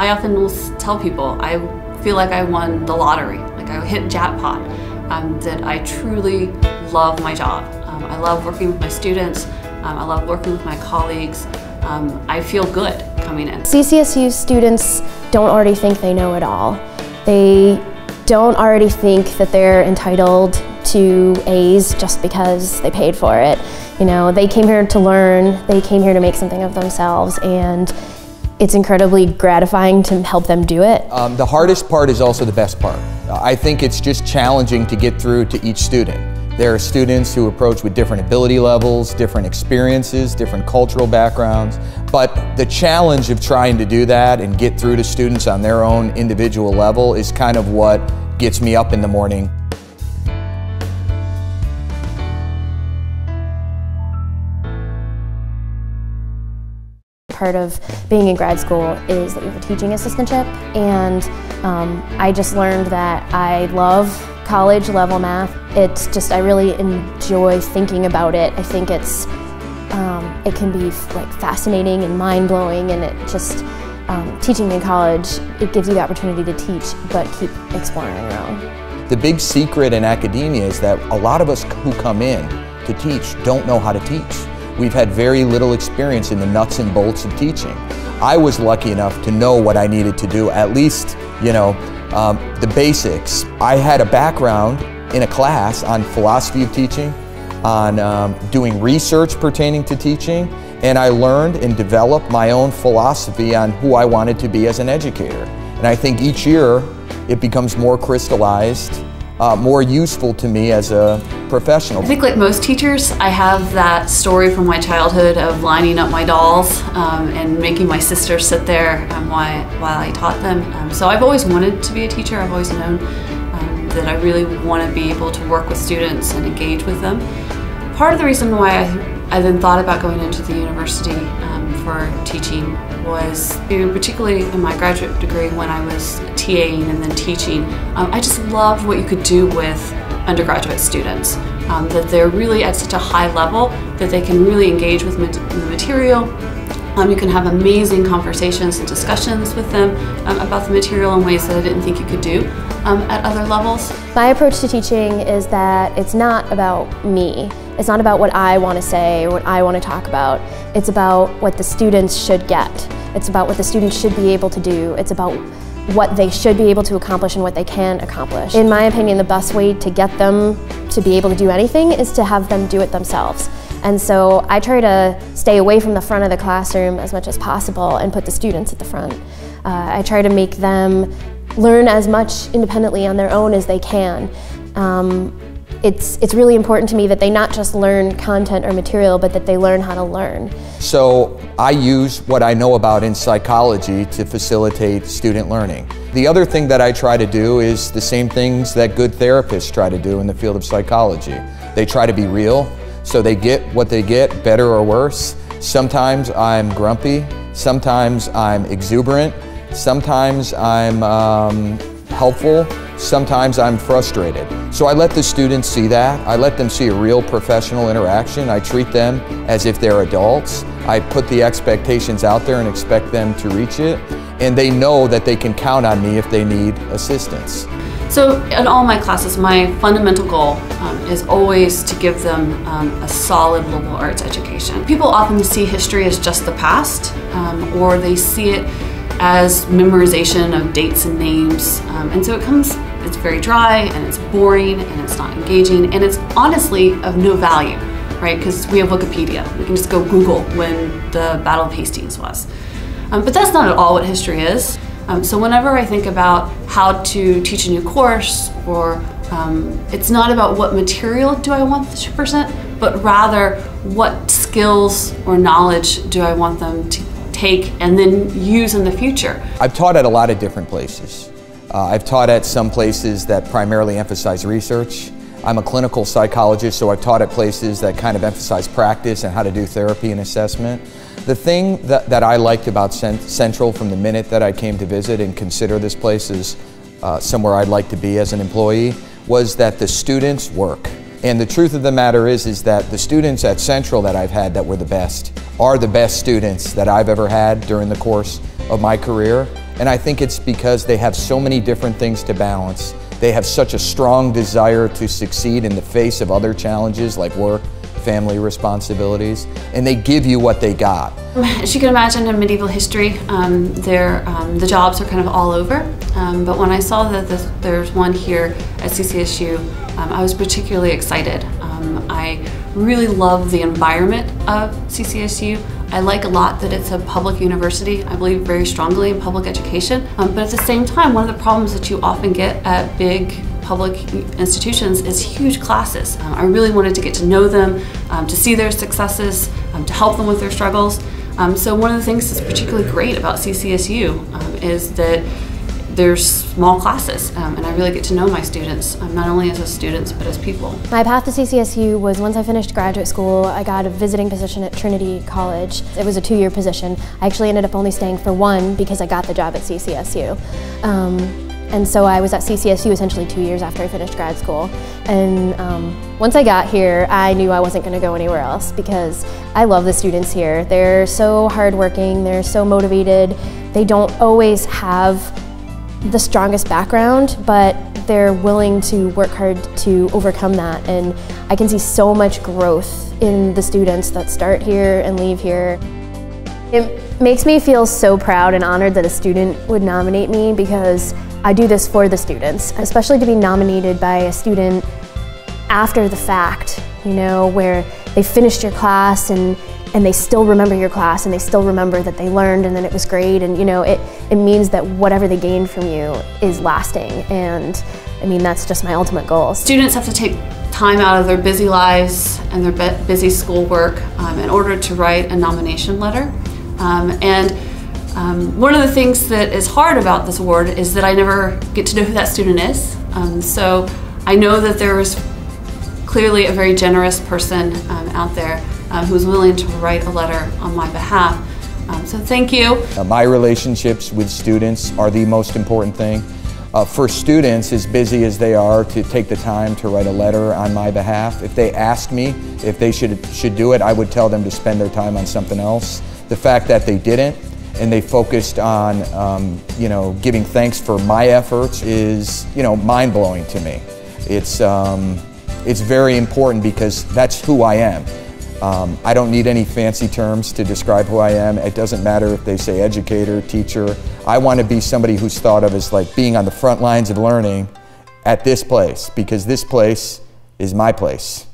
I often will tell people I feel like I won the lottery, like I hit jackpot, that I truly love my job. I love working with my students. I love working with my colleagues. I feel good coming in. CCSU students don't already think they know it all. They don't already think that they're entitled to A's just because they paid for it. You know, they came here to learn, they came here to make something of themselves, and it's incredibly gratifying to help them do it. The hardest part is also the best part. I think it's just challenging to get through to each student. There are students who approach with different ability levels, different experiences, different cultural backgrounds, but the challenge of trying to do that and get through to students on their own individual level is kind of what gets me up in the morning. Part of being in grad school is that you have a teaching assistantship, and I just learned that I love college level math. It's just, I really enjoy thinking about it. I think it's, it can be like fascinating and mind-blowing, and it just, teaching in college, it gives you the opportunity to teach, but keep exploring on your own. The big secret in academia is that a lot of us who come in to teach don't know how to teach. We've had very little experience in the nuts and bolts of teaching. I was lucky enough to know what I needed to do, at least, you know, the basics. I had a background in a class on philosophy of teaching, on doing research pertaining to teaching, and I learned and developed my own philosophy on who I wanted to be as an educator. And I think each year it becomes more crystallized, more useful to me as a professional. I think like most teachers, I have that story from my childhood of lining up my dolls and making my sister sit there while I taught them. So I've always wanted to be a teacher. I've always known that I really want to be able to work with students and engage with them. Part of the reason why I then thought about going into the university for teaching was, particularly in my graduate degree when I was TAing and then teaching, I just loved what you could do with undergraduate students, that they're really at such a high level that they can really engage with the material. You can have amazing conversations and discussions with them about the material in ways that I didn't think you could do at other levels. My approach to teaching is that it's not about me. It's not about what I want to say or what I want to talk about. It's about what the students should get. It's about what the students should be able to do. It's about what they should be able to accomplish and what they can accomplish. In my opinion, the best way to get them to be able to do anything is to have them do it themselves. And so I try to stay away from the front of the classroom as much as possible and put the students at the front. I try to make them learn as much independently on their own as they can. It's really important to me that they not just learn content or material, but that they learn how to learn. So I use what I know about in psychology to facilitate student learning. The other thing that I try to do is the same things that good therapists try to do in the field of psychology. They try to be real, so they get what they get, better or worse. Sometimes I'm grumpy, sometimes I'm exuberant, sometimes I'm helpful, sometimes I'm frustrated. So I let the students see that. I let them see a real professional interaction. I treat them as if they're adults. I put the expectations out there and expect them to reach it. And they know that they can count on me if they need assistance. So in all my classes, my fundamental goal is always to give them a solid liberal arts education. People often see history as just the past, or they see it as memorization of dates and names. And so it's very dry and it's boring and it's not engaging and it's honestly of no value, right? Because we have Wikipedia. We can just go Google when the Battle of Hastings was. But that's not at all what history is. So whenever I think about how to teach a new course, or it's not about what material do I want to present, but rather what skills or knowledge do I want them to take and then use in the future. I've taught at a lot of different places. I've taught at some places that primarily emphasize research. I'm a clinical psychologist, so I've taught at places that kind of emphasize practice and how to do therapy and assessment. The thing that I liked about Central from the minute that I came to visit and consider this place as somewhere I'd like to be as an employee was that the students work. And the truth of the matter is that the students at Central that I've had that were the best are the best students that I've ever had during the course of my career. And I think it's because they have so many different things to balance. They have such a strong desire to succeed in the face of other challenges like work, family responsibilities, and they give you what they got. As you can imagine, in medieval history, the jobs are kind of all over. But when I saw that there's one here at CCSU, I was particularly excited. I really love the environment of CCSU. I like a lot that it's a public university. I believe very strongly in public education. But at the same time, one of the problems that you often get at big public institutions is huge classes. I really wanted to get to know them, to see their successes, to help them with their struggles. So one of the things that's particularly great about CCSU is that there's small classes, and I really get to know my students, not only as students, but as people. My path to CCSU was once I finished graduate school, I got a visiting position at Trinity College. It was a 2-year position. I actually ended up only staying for 1 because I got the job at CCSU. And so I was at CCSU essentially 2 years after I finished grad school. And once I got here, I knew I wasn't going to go anywhere else because I love the students here. They're so hardworking, they're so motivated. They don't always have the strongest background, but they're willing to work hard to overcome that. And I can see so much growth in the students that start here and leave here. It makes me feel so proud and honored that a student would nominate me because I do this for the students, especially to be nominated by a student after the fact, you know, where they finished your class and they still remember your class and they still remember that they learned and then it was great, and you know, it means that whatever they gained from you is lasting, and I mean, that's just my ultimate goal. Students have to take time out of their busy lives and their busy schoolwork in order to write a nomination letter. One of the things that is hard about this award is that I never get to know who that student is. So I know that there is clearly a very generous person out there who's willing to write a letter on my behalf. So thank you. My relationships with students are the most important thing. For students, as busy as they are, to take the time to write a letter on my behalf, if they ask me if they should do it, I would tell them to spend their time on something else. The fact that they didn't and they focused on you know, giving thanks for my efforts is, you know, mind-blowing to me. It's very important because that's who I am. I don't need any fancy terms to describe who I am. It doesn't matter if they say educator, teacher. I want to be somebody who's thought of as like being on the front lines of learning at this place, because this place is my place.